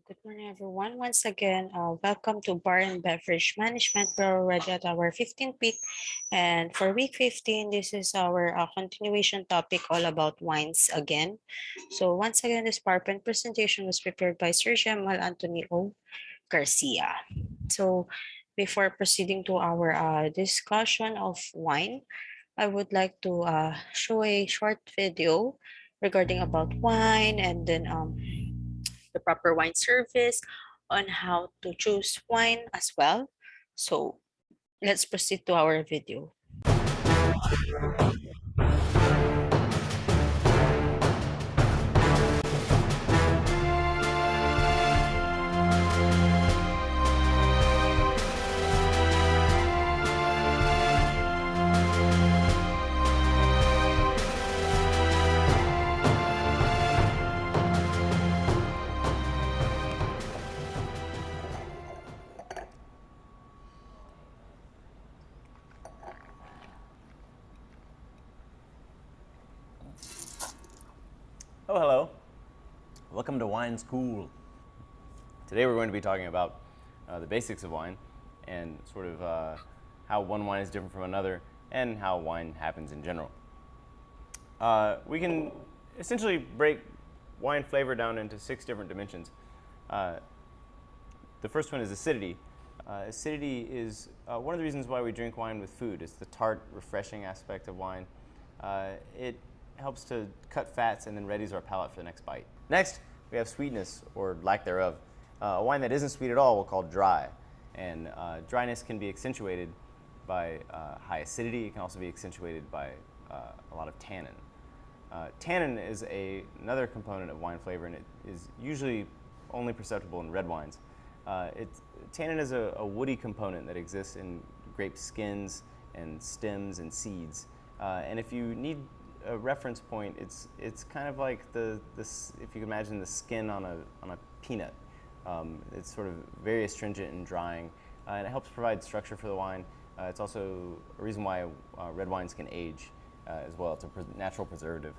Good morning, everyone. Once again, welcome to Bar and Beverage Management. We're already at our 15th week. And for week 15, this is our continuation topic all about wines again. So once again, this PowerPoint presentation was prepared by Sir Jamal Anthony O. Garcia. So before proceeding to our discussion of wine, I would like to show a short video regarding about wine and then the proper wine service on how to choose wine as well. So let's proceed to our video. Oh, hello. Welcome to Wine School. Today we're going to be talking about the basics of wine and sort of how one wine is different from another and how wine happens in general. We can essentially break wine flavor down into 6 different dimensions. The first one is acidity. Acidity is one of the reasons why we drink wine with food. It's the tart, refreshing aspect of wine. It helps to cut fats and then readies our palate for the next bite. Next, we have sweetness, or lack thereof. A wine that isn't sweet at all we'll call dry. And dryness can be accentuated by high acidity. It can also be accentuated by a lot of tannin. Tannin is another component of wine flavor, and it is usually only perceptible in red wines. Tannin is a woody component that exists in grape skins and stems and seeds. And if you need a reference point, it's kind of like if you can imagine the skin on a peanut. It's sort of very astringent and drying, and it helps provide structure for the wine. It's also a reason why red wines can age as well. It's a natural preservative.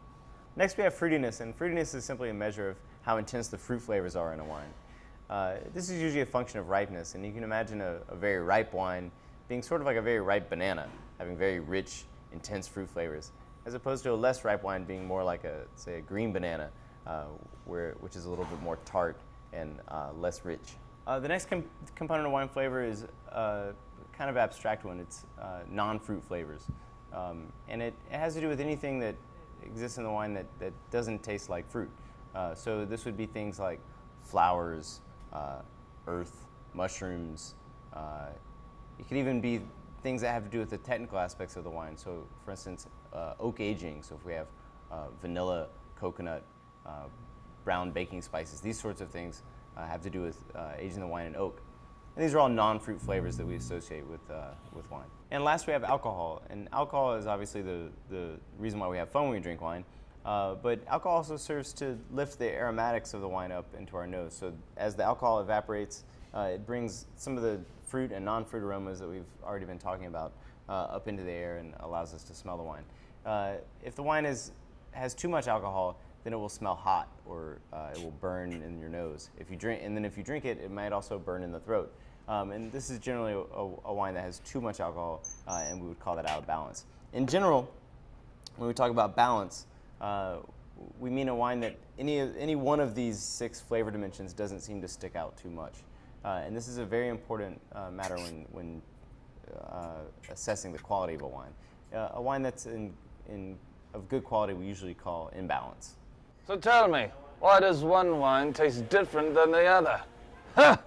Next, we have fruitiness, and fruitiness is simply a measure of how intense the fruit flavors are in a wine. This is usually a function of ripeness, and you can imagine a very ripe wine being sort of like a very ripe banana, having very rich, intense fruit flavors, as opposed to a less ripe wine being more like say a green banana, which is a little bit more tart and less rich. The next component of wine flavor is kind of abstract one. It's non-fruit flavors. And it has to do with anything that exists in the wine that doesn't taste like fruit. So this would be things like flowers, earth, mushrooms. It could even be things that have to do with the technical aspects of the wine. So for instance, oak aging. So if we have vanilla, coconut, brown baking spices, these sorts of things have to do with aging the wine in oak. And these are all non-fruit flavors that we associate with wine. And last we have alcohol. And alcohol is obviously the reason why we have fun when we drink wine. But alcohol also serves to lift the aromatics of the wine up into our nose. So as the alcohol evaporates, it brings some of the fruit and non-fruit aromas that we've already been talking about up into the air and allows us to smell the wine. If the wine has too much alcohol, then it will smell hot, or it will burn in your nose. If you drink it, it might also burn in the throat. And this is generally a wine that has too much alcohol, and we would call that out of balance. In general, when we talk about balance, we mean a wine that any one of these 6 flavor dimensions doesn't seem to stick out too much. And this is a very important matter when assessing the quality of a wine. A wine that's of good quality we usually call in balance. So tell me, why does one wine taste different than the other? Huh!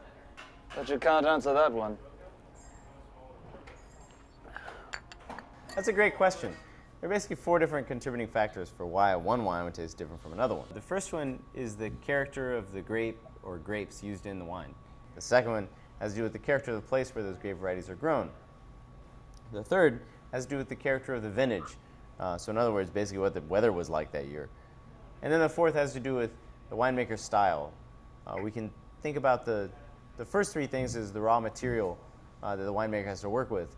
Bet you can't answer that one. That's a great question. There are basically 4 different contributing factors for why one wine would taste different from another one. The first one is the character of the grape or grapes used in the wine. The second one has to do with the character of the place where those grape varieties are grown. The third has to do with the character of the vintage. So in other words, basically what the weather was like that year. And then the fourth has to do with the winemaker's style. We can think about the first 3 things as the raw material that the winemaker has to work with.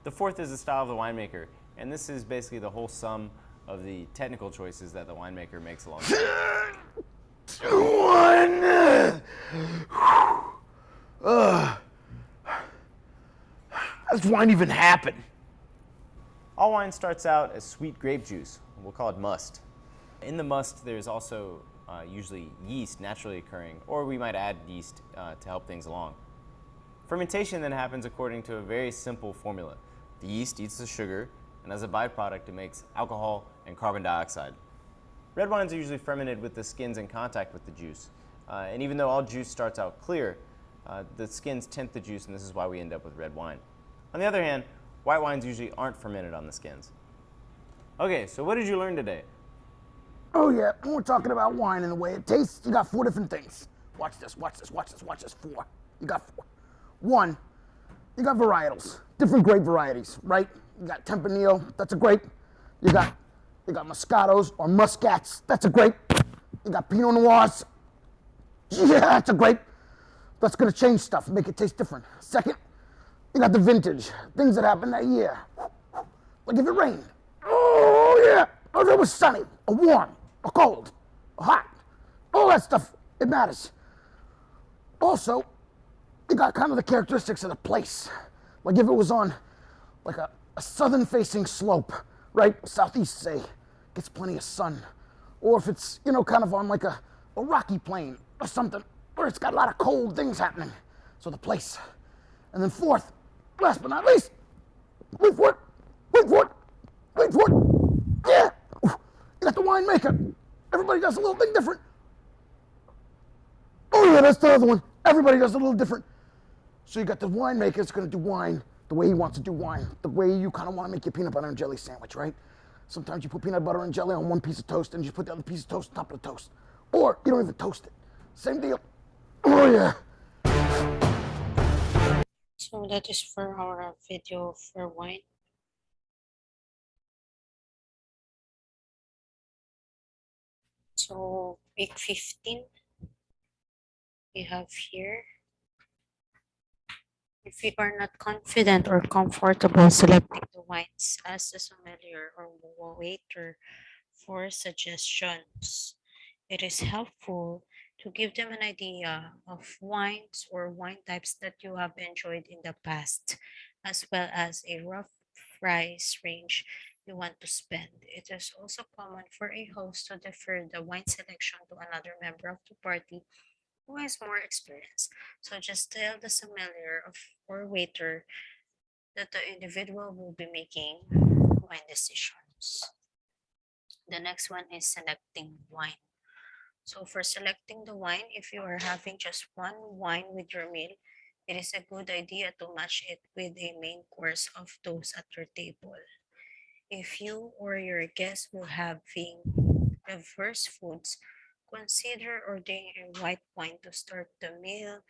The fourth is the style of the winemaker. And this is basically the whole sum of the technical choices that the winemaker makes along the way. does wine even happen? All wine starts out as sweet grape juice. We'll call it must. In the must, there's also usually yeast naturally occurring, or we might add yeast to help things along. Fermentation then happens according to a very simple formula. The yeast eats the sugar, and as a byproduct, it makes alcohol and carbon dioxide. Red wines are usually fermented with the skins in contact with the juice. And even though all juice starts out clear, the skins tint the juice, and this is why we end up with red wine. On the other hand, white wines usually aren't fermented on the skins. Okay, so what did you learn today? Oh yeah, when we're talking about wine and the way it tastes, you got 4 different things. Watch this, watch this, watch this, watch this. 4. You got 4. 1, you got varietals, different grape varieties, right? You got Tempranillo, that's a grape. You got Moscatos or Muscats, that's a grape. You got Pinot Noirs, yeah, that's a grape. That's gonna change stuff, make it taste different. Second, you got the vintage, things that happened that year. Like if it rained, oh yeah, or if it was sunny, or warm, or cold, or hot. All that stuff, it matters. Also, you got kind of the characteristics of the place. Like if it was on like a southern facing slope, right? Southeast say, gets plenty of sun. Or if it's, kind of on like a rocky plain or something, or it's got a lot of cold things happening. So the place. And then fourth, last but not least, wait for it, wait for it, wait for it. Yeah, you got the winemaker. Everybody does a little thing different. Oh yeah, that's the other one. Everybody does a little different. So you got the winemaker that's gonna do wine the way he wants to do wine, the way you kind of want to make your peanut butter and jelly sandwich, right? Sometimes you put peanut butter and jelly on one piece of toast and you put the other piece of toast on top of the toast. Or you don't even toast it. Same deal. Oh yeah. So that is for our video for wine. So week 15 we have here. If you are not confident or comfortable selecting the wines, ask the sommelier or waiter for suggestions. It is helpful to give them an idea of wines or wine types that you have enjoyed in the past, as well as a rough price range you want to spend. It is also common for a host to defer the wine selection to another member of the party who has more experience. So just tell the sommelier or waiter that the individual will be making wine decisions. The next one is selecting wine. So for selecting the wine, if you are having just one wine with your meal, it is a good idea to match it with a main course of those at your table. If you or your guests will having diverse foods, consider ordering a white wine to start the meal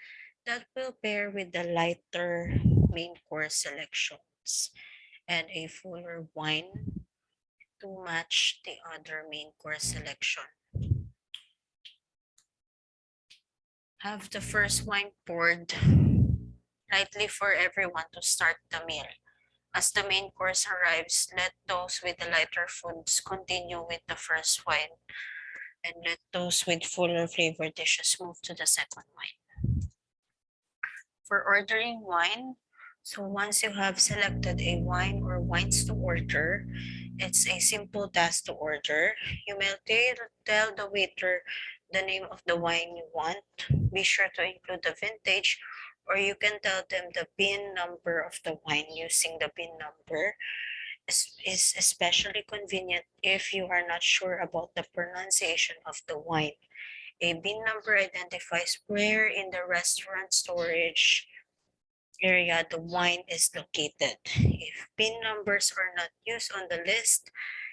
that will pair with the lighter main course selections, and a fuller wine to match the other main course selection. Have the first wine poured lightly for everyone to start the meal. As the main course arrives, let those with the lighter foods continue with the first wine, and let those with fuller flavor dishes move to the second wine. For ordering wine, so once you have selected a wine or wines to order, it's a simple task to order. You may tell the waiter the name of the wine you want. Be sure to include the vintage, or you can tell them the bin number of the wine using the bin number. Is especially convenient if you are not sure about the pronunciation of the wine. A bin number identifies where in the restaurant storage area the wine is located. If bin numbers are not used on the list,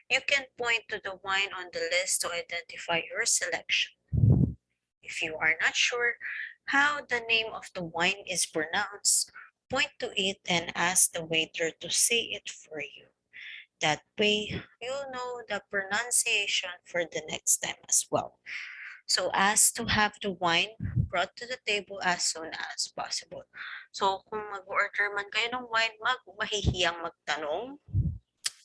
you can point to the wine on the list to identify your selection. If you are not sure how the name of the wine is pronounced, point to it and ask the waiter to say it for you. That way, you'll know the pronunciation for the next time as well. So as to have the wine brought to the table as soon as possible. So kung mag-order man kayo ng wine, mahihiyang magtanong,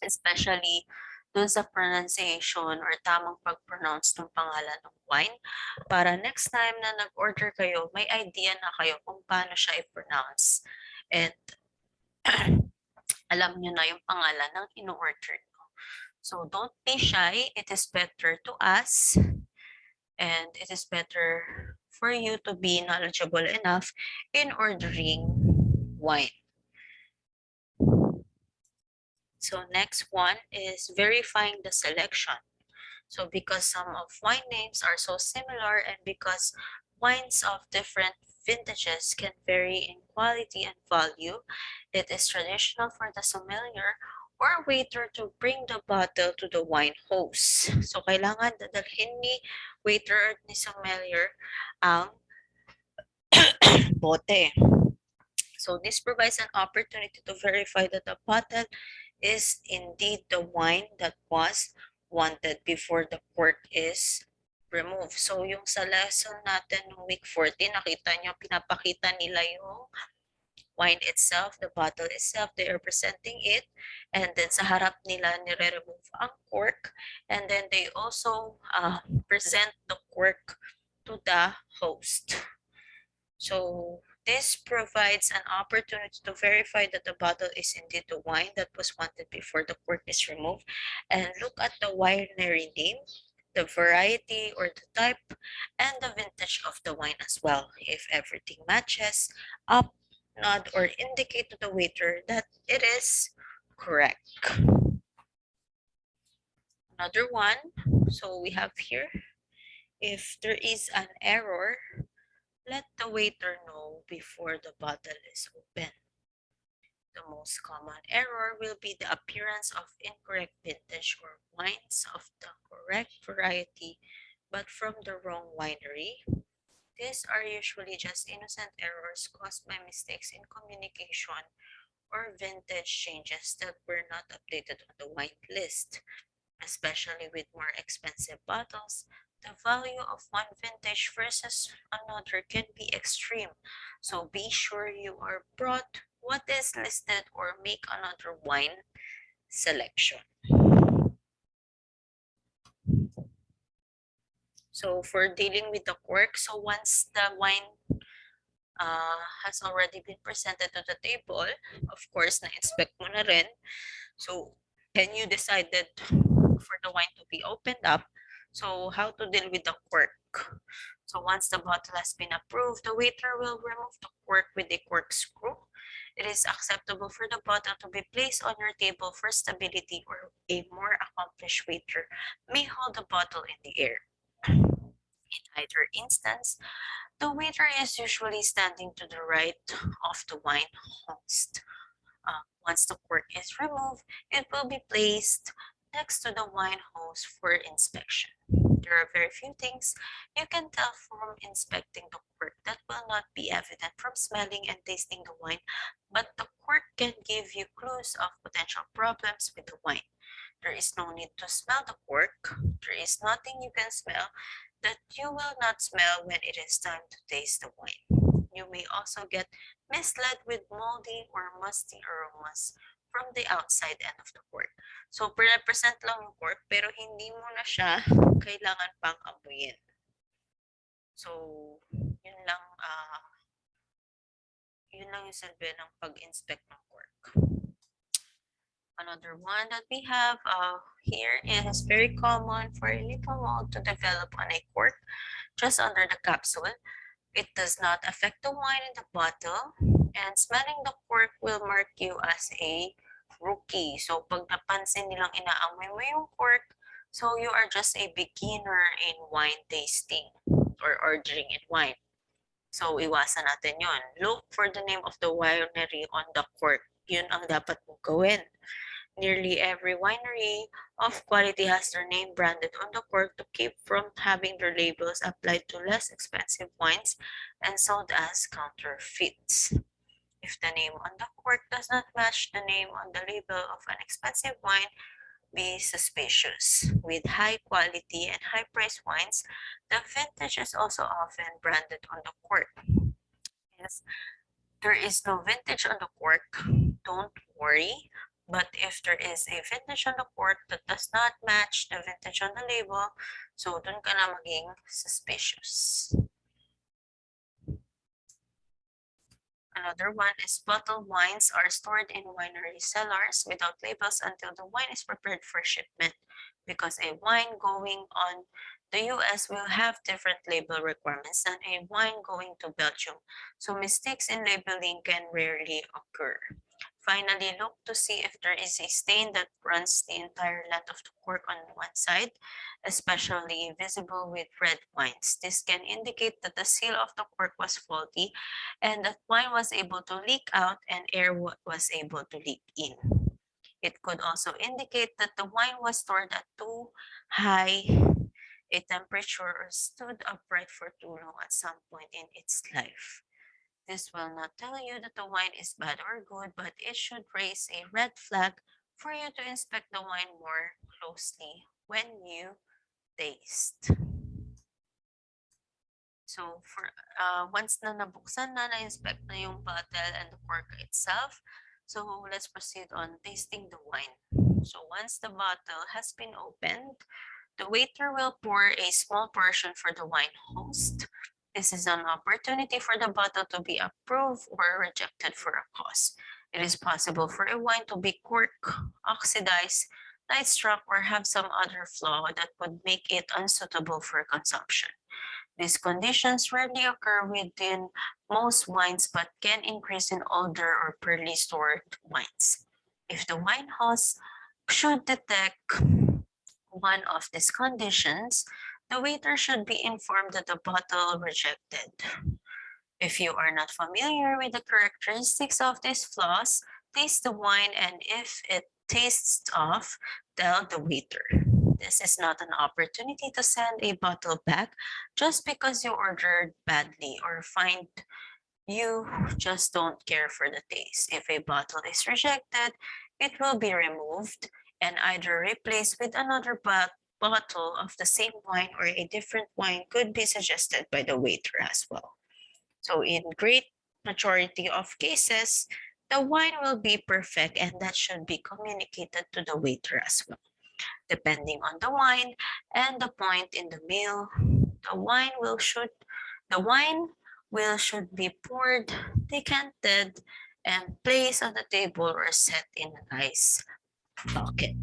especially dun sa pronunciation or tamang pag-pronounce ng pangalan ng wine. Para next time na nag-order kayo, may idea na kayo kung paano siya i-pronounce. And alam nyo na yung pangalan ng in-order nyo. So don't be shy. It is better to ask, and it is better for you to be knowledgeable enough in ordering wine. So next one is verifying the selection. So because some of wine names are so similar and because wines of different vintages can vary in quality and value, it is traditional for the sommelier or waiter to bring the bottle to the wine host. So kailangan dadalhin ni waiter or ni sommelier ang bote. So this provides an opportunity to verify that the bottle is indeed the wine that was wanted before the cork is removed. So yung sa lesson natin ng week 14, nakita nyo, pinapakita nila yung wine itself, the bottle itself, they are presenting it, and then sa harap nila nire-remove ang cork, and then they also present the cork to the host. So this provides an opportunity to verify that the bottle is indeed the wine that was wanted before the cork is removed, and look at the winery name, the variety or the type, and the vintage of the wine as well. If everything matches up, nod or indicate to the waiter that it is correct. Another one, so we have here, if there is an error, let the waiter know before the bottle is open. The most common error will be the appearance of incorrect vintage or wines of the correct variety but from the wrong winery. These are usually just innocent errors caused by mistakes in communication or vintage changes that were not updated on the wine list. Especially with more expensive bottles, the value of one vintage versus another can be extreme. So be sure you are brought what is listed or make another wine selection. So for dealing with the cork, so once the wine has already been presented to the table, of course, na-inspect mo na rin. So, and you decided for the wine to be opened up, so how to deal with the cork? So once the bottle has been approved, the waiter will remove the cork with a corkscrew. It is acceptable for the bottle to be placed on your table for stability, or a more accomplished waiter may hold the bottle in the air. In either instance, the waiter is usually standing to the right of the wine host. Once the cork is removed, it will be placed next to the wine host for inspection. There are very few things you can tell from inspecting the cork that will not be evident from smelling and tasting the wine, but the cork can give you clues of potential problems with the wine. There is no need to smell the cork. There is nothing you can smell that you will not smell when it is time to taste the wine. You may also get misled with moldy or musty aromas from the outside end of the cork. So, present lang yung cork, pero hindi mo na siya kailangan pang amuyin. So, yun lang yung silbi ng pag-inspect ng cork. Another one that we have here is very common for a little mold to develop on a cork just under the capsule. It does not affect the wine in the bottle, and smelling the cork will mark you as a rookie. So pag napansin nilang inaamoy mo yung cork, so you are just a beginner in wine tasting or ordering in wine. So iwasan natin yon. Look for the name of the winery on the cork. Yun ang dapat mong gawin. Nearly every winery of quality has their name branded on the cork to keep from having their labels applied to less expensive wines and sold as counterfeits. If the name on the cork does not match the name on the label of an expensive wine, be suspicious. With high quality and high price wines, the vintage is also often branded on the cork. If there is no vintage on the cork, don't worry. But if there is a vintage on the cork that does not match the vintage on the label, so dun ka na maging suspicious. Another one is bottled wines are stored in winery cellars without labels until the wine is prepared for shipment, because a wine going on the US will have different label requirements than a wine going to Belgium, so mistakes in labeling can rarely occur. Finally, look to see if there is a stain that runs the entire length of the cork on one side, especially visible with red wines. This can indicate that the seal of the cork was faulty and that wine was able to leak out and air was able to leak in. It could also indicate that the wine was stored at too high a temperature or stood upright for too long at some point in its life. This will not tell you that the wine is bad or good, but it should raise a red flag for you to inspect the wine more closely when you taste. So for once na nabuksan na, na-inspect na yung bottle and the cork itself, so let's proceed on tasting the wine. So once the bottle has been opened, the waiter will pour a small portion for the wine host. This is an opportunity for the bottle to be approved or rejected for a cause. It is possible for a wine to be corked, oxidized, light struck, or have some other flaw that would make it unsuitable for consumption. These conditions rarely occur within most wines but can increase in older or poorly stored wines. If the wine host should detect one of these conditions, the waiter should be informed that the bottle rejected. If you are not familiar with the characteristics of these flaws, taste the wine, and if it tastes off, tell the waiter. This is not an opportunity to send a bottle back just because you ordered badly or find you just don't care for the taste. If a bottle is rejected, it will be removed and either replaced with another bottle of the same wine, or a different wine could be suggested by the waiter as well. So in great majority of cases, the wine will be perfect, and that should be communicated to the waiter as well. Depending on the wine and the point in the meal, the wine will should be poured, decanted, and placed on the table or set in an ice bucket.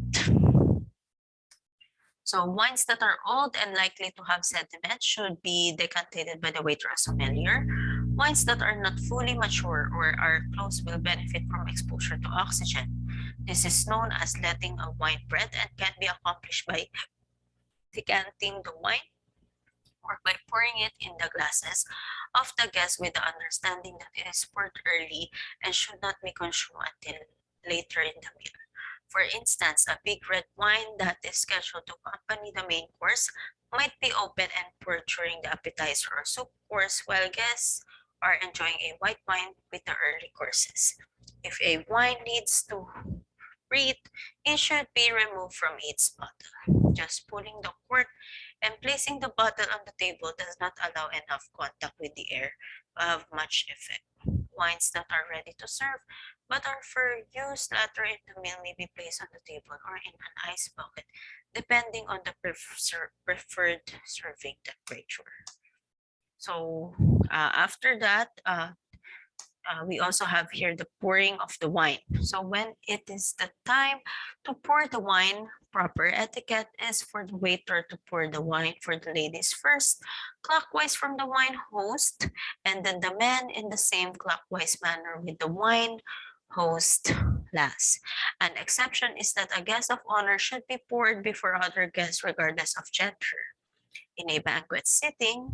So wines that are old and likely to have sediment should be decanted by the waiter or sommelier. Wines that are not fully mature or are close will benefit from exposure to oxygen. This is known as letting a wine breathe and can be accomplished by decanting the wine or by pouring it in the glasses of the guests, with the understanding that it is poured early and should not be consumed until later in the meal. For instance, a big red wine that is scheduled to accompany the main course might be opened and poured during the appetizer or soup course while guests are enjoying a white wine with the early courses. If a wine needs to breathe, it should be removed from its bottle. Just pulling the cork and placing the bottle on the table does not allow enough contact with the air to have much effect. Wines that are ready to serve but are for use later in the meal may be placed on the table or in an ice bucket, depending on the preferred serving temperature. So after that, we also have here the pouring of the wine. So when it is the time to pour the wine, proper etiquette is for the waiter to pour the wine for the ladies first, clockwise from the wine host, and then the men in the same clockwise manner with the wine host last. An exception is that a guest of honor should be poured before other guests regardless of gender. In a banquet setting,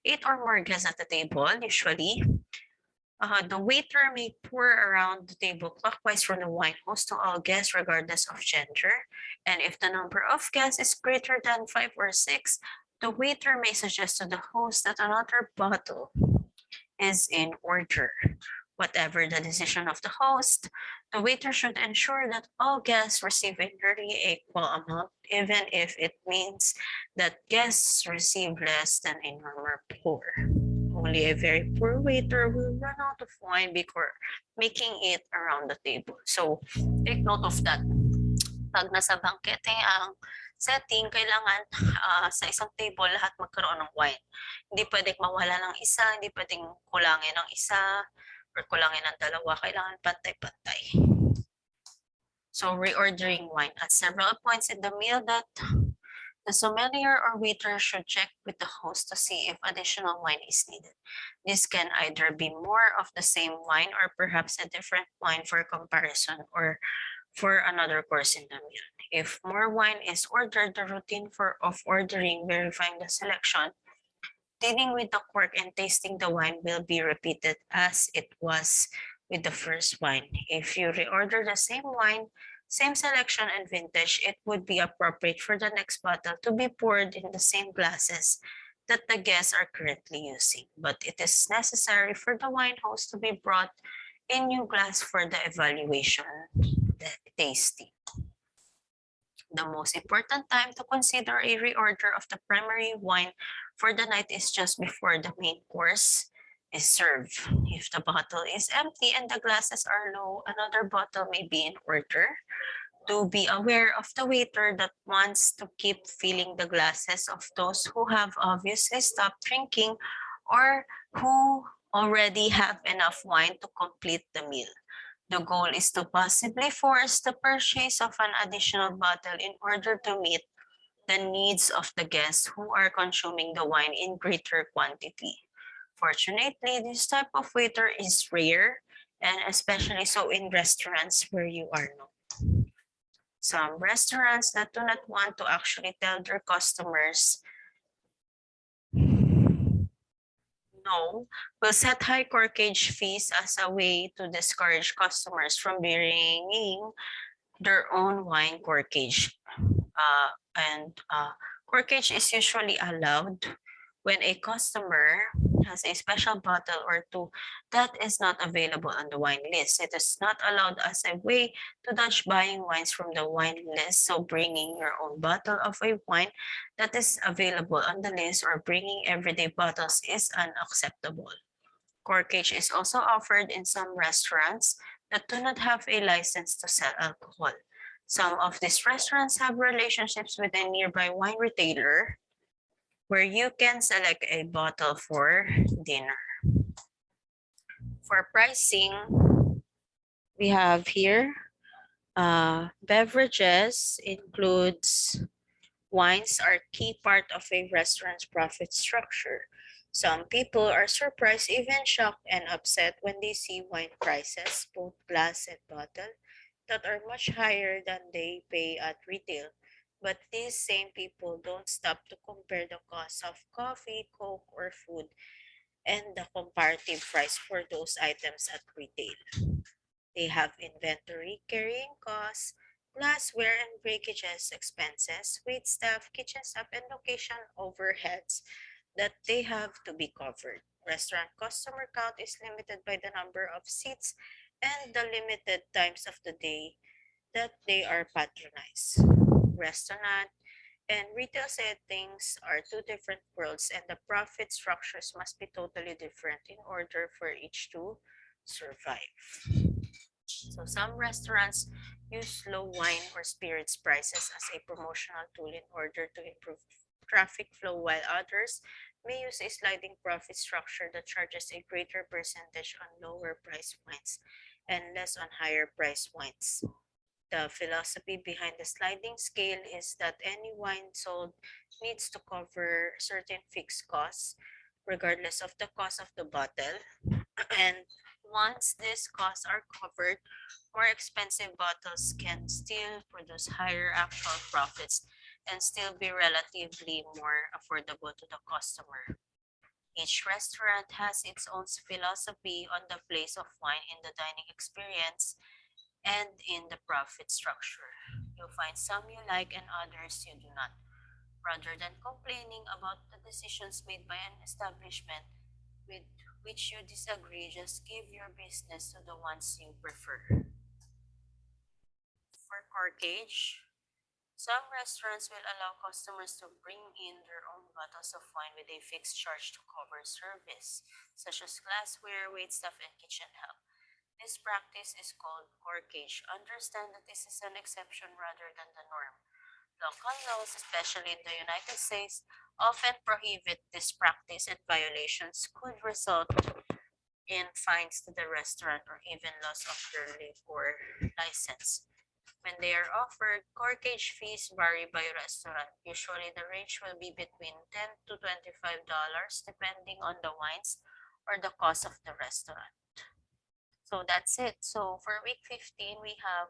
8 or more guests at the table, usually, the waiter may pour around the table clockwise from the wine host to all guests regardless of gender. And if the number of guests is greater than 5 or 6, the waiter may suggest to the host that another bottle is in order. Whatever the decision of the host, the waiter should ensure that all guests receive a nearly equal amount, even if it means that guests receive less than a normal pour. Only a very poor waiter will run out of wine before making it around the table. So, take note of that. Pag nasa bangkete ang setting, kailangan sa isang table lahat magkaroon ng wine. Hindi pwedeng mawala ng isa, hindi pwedeng kulangin ng isa, or kulangin ng dalawa. Kailangan pantay-pantay. So reordering wine at several points in the meal that the sommelier or waiter should check with the host to see if additional wine is needed. This can either be more of the same wine or perhaps a different wine for comparison or for another course in the meal. If more wine is ordered, the routine of ordering, verifying the selection, dealing with the cork and tasting the wine will be repeated as it was with the first wine. If you reorder the same wine, same selection and vintage, it would be appropriate for the next bottle to be poured in the same glasses that the guests are currently using. But it is necessary for the wine host to be brought a new glass for the evaluation, the tasting. The most important time to consider a reorder of the primary wine for the night is just before the main course is served. If the bottle is empty and the glasses are low, another bottle may be in order. To be aware of the waiter that wants to keep filling the glasses of those who have obviously stopped drinking or who already have enough wine to complete the meal. The goal is to possibly force the purchase of an additional bottle in order to meet the needs of the guests who are consuming the wine in greater quantity. Fortunately, this type of waiter is rare and especially so in restaurants where you are known. Some restaurants that do not want to actually tell their customers no will set high corkage fees as a way to discourage customers from bringing their own wine corkage. And corkage is usually allowed when a customer has a special bottle or two that is not available on the wine list. It is not allowed as a way to dodge buying wines from the wine list. So bringing your own bottle of a wine that is available on the list or bringing everyday bottles is unacceptable. Corkage is also offered in some restaurants that do not have a license to sell alcohol. Some of these restaurants have relationships with a nearby wine retailer where you can select a bottle for dinner. For pricing, we have here beverages includes wines are key part of a restaurant's profit structure. Some people are surprised, even shocked and upset when they see wine prices, both glass and bottle, that are much higher than they pay at retail. But these same people don't stop to compare the cost of coffee, coke, or food and the comparative price for those items at retail. They have inventory, carrying costs, glassware and breakages expenses, wait staff, kitchen staff, and location overheads that they have to be covered. Restaurant customer count is limited by the number of seats and the limited times of the day that they are patronized. Restaurant and retail settings are two different worlds, and the profit structures must be totally different in order for each to survive. So some restaurants use low wine or spirits prices as a promotional tool in order to improve traffic flow, while others may use a sliding profit structure that charges a greater percentage on lower price wines and less on higher price wines. The philosophy behind the sliding scale is that any wine sold needs to cover certain fixed costs, regardless of the cost of the bottle. And once these costs are covered, more expensive bottles can still produce higher actual profits and still be relatively more affordable to the customer. Each restaurant has its own philosophy on the place of wine in the dining experience and in the profit structure. You'll find some you like and others you do not. Rather than complaining about the decisions made by an establishment with which you disagree, just give your business to the ones you prefer. For corkage, some restaurants will allow customers to bring in their own bottles of wine with a fixed charge to cover service, such as glassware, waitstaff, and kitchen help. This practice is called corkage. Understand that this is an exception rather than the norm. Local laws, especially in the United States, often prohibit this practice, and violations could result in fines to the restaurant or even loss of their liquor license. When they are offered, corkage fees vary by restaurant. Usually, the range will be between $10 to $25 depending on the wines or the cost of the restaurant. So that's it. So for week 15, we have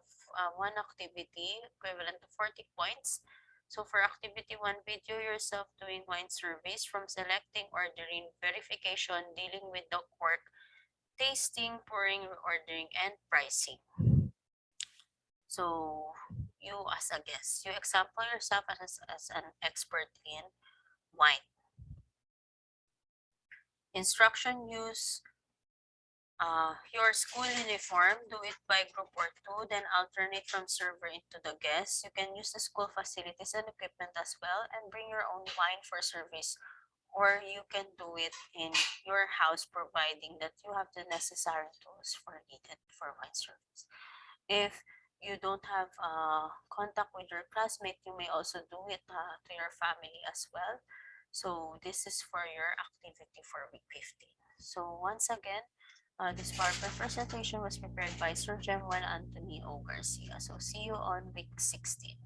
one activity equivalent to 40 points. So for activity 1, video yourself doing wine surveys from selecting, ordering, verification, dealing with the cork, tasting, pouring, ordering, and pricing. So you as a guest, you example yourself as an expert in wine. Instruction: use your school uniform. Do it by group or two, then alternate from server into the guest. You can use the school facilities and equipment as well and bring your own wine for service, or you can do it in your house providing that you have the necessary tools for needed for wine service. If you don't have contact with your classmate, you may also do it to your family as well. So this is for your activity for week 15. So once again, this PowerPoint presentation was prepared by Sir Jemuel Anthony O. Garcia. So see you on week 16.